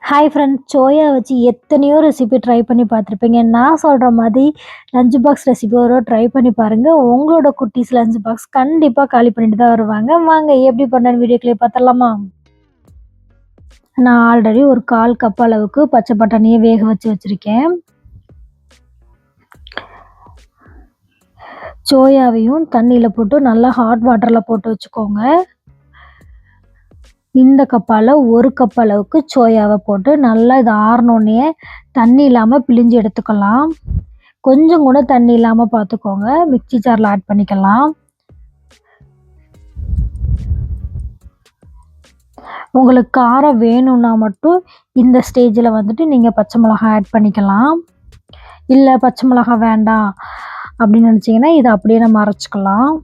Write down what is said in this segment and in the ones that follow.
Hi friends, soya வச்சு எத்தனையோ recipe try பண்ணி பார்த்துருப்பீங்க. நான் சொல்கிற மாதிரி லஞ்ச் பாக்ஸ் ரெசிபி ஒரு ட்ரை பண்ணி பாருங்கள். உங்களோட குட்டீஸ் லஞ்ச் பாக்ஸ் கண்டிப்பாக காலி பண்ணிட்டு தான் வருவாங்க. வாங்க எப்படி பண்ண வீடியோக்குள்ளே பார்த்துடலாமா? நான் ஆல்ரெடி ஒரு 1/4 கப் அளவுக்கு பச்சை பட்டாணியை வேக வச்சுருக்கேன். சோயாவையும் தண்ணியில் போட்டு நல்லா ஹாட் வாட்டரில் போட்டு வச்சுக்கோங்க. இந்த கப்பால் 1 கப் அளவுக்கு சோயாவை போட்டு நல்லா இது ஆறினோடனே தண்ணி இல்லாமல் பிழிஞ்சு எடுத்துக்கலாம். கொஞ்சம் கூட தண்ணி இல்லாமல் பார்த்துக்கோங்க. மிக்ஸி ஜாரில் ஆட் பண்ணிக்கலாம். உங்களுக்கு காரம் வேணும்னா மட்டும் இந்த ஸ்டேஜில் வந்துட்டு நீங்கள் பச்சை மிளகாய் ஆட் பண்ணிக்கலாம். இல்லை பச்சை மிளகாய் வேண்டாம் அப்படின்னு நினச்சிங்கன்னா இதை அப்படியே நம்ம அரைச்சிக்கலாம்.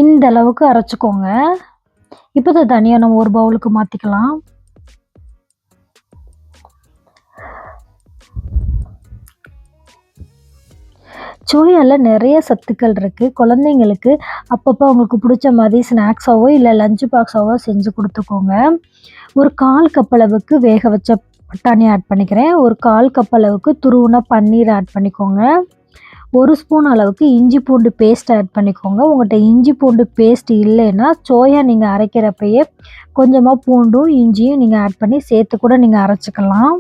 இந்த அளவுக்கு அரைச்சிக்கோங்க. இப்போ இதை தனியாக நம்ம ஒரு பவுலுக்கு மாற்றிக்கலாம். சோயாவில் நிறைய சத்துக்கள் இருக்குது. குழந்தைங்களுக்கு அப்பப்போ அவங்களுக்கு பிடிச்ச மாதிரி ஸ்நாக்ஸாவோ இல்லை லஞ்ச் பாக்ஸாவோ செஞ்சு கொடுத்துக்கோங்க. ஒரு 1/4 கப் அளவுக்கு வேக வச்ச பட்டாணி ஆட் பண்ணிக்கிறேன். ஒரு 1/4 கப் அளவுக்கு துருவின பன்னீர் ஆட் பண்ணிக்கோங்க. 1 ஸ்பூன் அளவுக்கு இஞ்சி பூண்டு பேஸ்ட் ஆட் பண்ணிக்கோங்க. உங்கள்கிட்ட இஞ்சி பூண்டு பேஸ்ட் இல்லைன்னா சோயா நீங்கள் அரைக்கிறப்பயே கொஞ்சமாக பூண்டும் இஞ்சியும் நீங்கள் ஆட் பண்ணி சேர்த்து கூட நீங்கள் அரைச்சிக்கலாம்.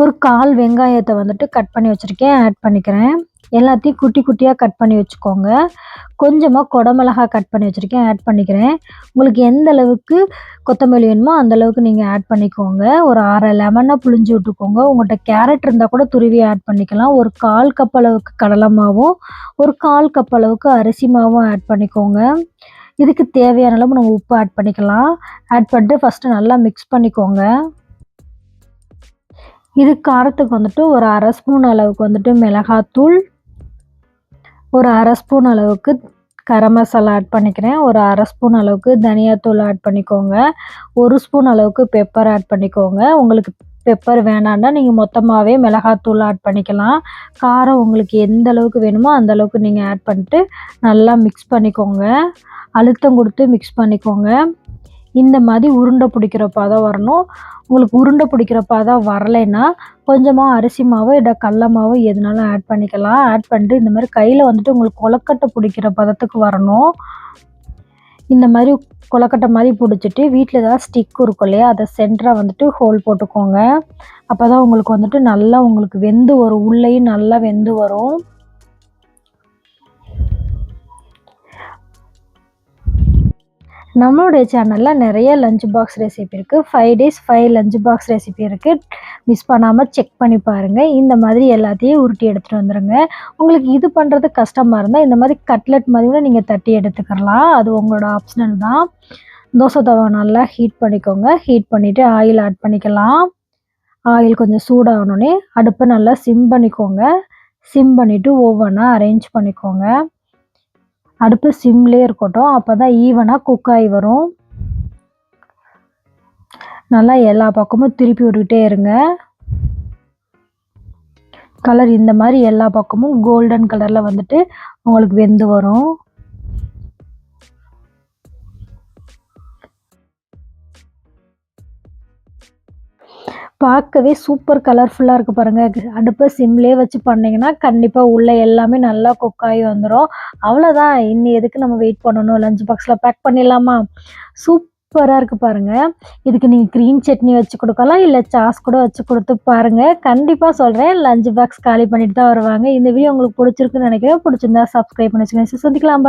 ஒரு 1/4 வெங்காயத்தை வந்துட்டு கட் பண்ணி வச்சுருக்கேன், ஆட் பண்ணிக்கிறேன். எல்லாத்தையும் குட்டி குட்டியாக கட் பண்ணி வச்சுக்கோங்க. கொஞ்சமாக குடமிளகாய் கட் பண்ணி வச்சுருக்கேன், ஆட் பண்ணிக்கிறேன். உங்களுக்கு எந்த அளவுக்கு கொத்தமல்லி வேணுமோ அந்தளவுக்கு நீங்கள் ஆட் பண்ணிக்கோங்க. ஒரு 1/2 லெமனை புழிஞ்சு விட்டுக்கோங்க. உங்கள்கிட்ட கேரட் இருந்தால் கூட துருவி ஆட் பண்ணிக்கலாம். ஒரு 1/4 கப் அளவுக்கு கடலை மாவும் ஒரு 1/4 கப் அளவுக்கு அரிசி மாவும் ஆட் பண்ணிக்கோங்க. இதுக்கு தேவையான அளவு நம்ம உப்பு ஆட் பண்ணிக்கலாம். ஆட் பண்ணிட்டு ஃபஸ்ட்டு நல்லா மிக்ஸ் பண்ணிக்கோங்க. இது காரத்துக்கு வந்துட்டு ஒரு 1/2 ஸ்பூன் அளவுக்கு வந்துட்டு மிளகாத்தூள், ஒரு 1/2 ஸ்பூன் அளவுக்கு கரம் மசாலா ஆட் பண்ணிக்கிறேன். ஒரு 1/2 ஸ்பூன் அளவுக்கு தனியாத்தூள் ஆட் பண்ணிக்கோங்க. 1 ஸ்பூன் அளவுக்கு பெப்பர் ஆட் பண்ணிக்கோங்க. உங்களுக்கு பெப்பர் வேணான்னா நீங்கள் மொத்தமாகவே மிளகாத்தூள் ஆட் பண்ணிக்கலாம். காரம் உங்களுக்கு எந்த அளவுக்கு வேணுமோ அந்த அளவுக்கு நீங்கள் ஆட் பண்ணிட்டு நல்லா மிக்ஸ் பண்ணிக்கோங்க. அழுத்தம் கொடுத்து மிக்ஸ் பண்ணிக்கோங்க. இந்த மாதிரி உருண்டை பிடிக்கிற பதம் வரணும். உங்களுக்கு உருண்டை பிடிக்கிற பதம் வரலைன்னா கொஞ்சமாக அரிசி மாவு இல்லை கடல மாவு எதுனாலும் ஆட் பண்ணிக்கலாம். ஆட் பண்ணிட்டு இந்த மாதிரி கையில் வந்துட்டு உங்களுக்கு கொலக்கட்டை பிடிக்கிற பதத்துக்கு வரணும். இந்த மாதிரி கொலக்கட்டை மாதிரி பிடிச்சிட்டு வீட்டில் ஏதாவது ஸ்டிக் இருக்கும் இல்லையா, அதை சென்டராக வந்துட்டு ஹோல் போட்டுக்கோங்க. அப்போ தான் உங்களுக்கு வந்துட்டு நல்லா உங்களுக்கு வெந்து வரும், உள்ளேயும் நல்லா வெந்து வரும். நம்மளுடைய சேனலில் நிறைய லஞ்ச் பாக்ஸ் ரெசிபி இருக்குது. 5 days 5 லஞ்ச் பாக்ஸ் ரெசிபி இருக்குது. மிஸ் பண்ணாமல் செக் பண்ணி பாருங்கள். இந்த மாதிரி எல்லாத்தையும் உருட்டி எடுத்துகிட்டு வந்துடுங்க. உங்களுக்கு இது பண்ணுறது கஷ்டமாக இருந்தால் இந்த மாதிரி கட்லெட் மாதிரி கூட நீங்கள் தட்டி எடுத்துக்கலாம். அது உங்களோட ஆப்ஷனல் தான். தோசை தவா நல்லா ஹீட் பண்ணிக்கோங்க. ஹீட் பண்ணிவிட்டு ஆயில் ஆட் பண்ணிக்கலாம். ஆயில் கொஞ்சம் சூடாகணுன்னே அடுப்பை நல்லா சிம் பண்ணிக்கோங்க. சிம் பண்ணிவிட்டு ஒவ்வொன்றா அரேஞ்ச் பண்ணிக்கோங்க. அடுப்பு சிம்லேயே இருக்கட்டும், அப்போ தான் ஈவனாக குக் ஆகி வரும். நல்லா எல்லா பக்கமும் திருப்பி விட்டுக்கிட்டே இருங்க. கலர் இந்த மாதிரி எல்லா பக்கமும் கோல்டன் கலரில் வந்துட்டு உங்களுக்கு வெந்து வரும். பார்க்கவே சூப்பர் கலர்ஃபுல்லாக இருக்குது பாருங்கள். அடுப்பை சிம்லேயே வச்சு பண்ணிங்கன்னா கண்டிப்பாக உள்ளே எல்லாமே நல்லா குக் ஆகி வந்துடும். அவ்வளோதான், இன்னும் எதுக்கு நம்ம வெயிட் பண்ணணும்? லஞ்ச் பாக்ஸில் பேக் பண்ணிடலாமா? சூப்பராக இருக்குது பாருங்கள். இதுக்கு நீங்கள் க்ரீன் சட்னி வச்சு கொடுக்கலாம், இல்லை சாஸ் கூட வச்சு கொடுத்து பாருங்கள். கண்டிப்பாக சொல்கிறேன், லஞ்ச் பாக்ஸ் காலி பண்ணிட்டு தான் வருவாங்க. இந்த வீடியோ உங்களுக்கு பிடிச்சிருக்குன்னு நினைக்கிறேன். பிடிச்சிருந்தா சப்ஸ்கிரைப் பண்ணி வச்சுக்கோங்க. சந்திக்கலாம்.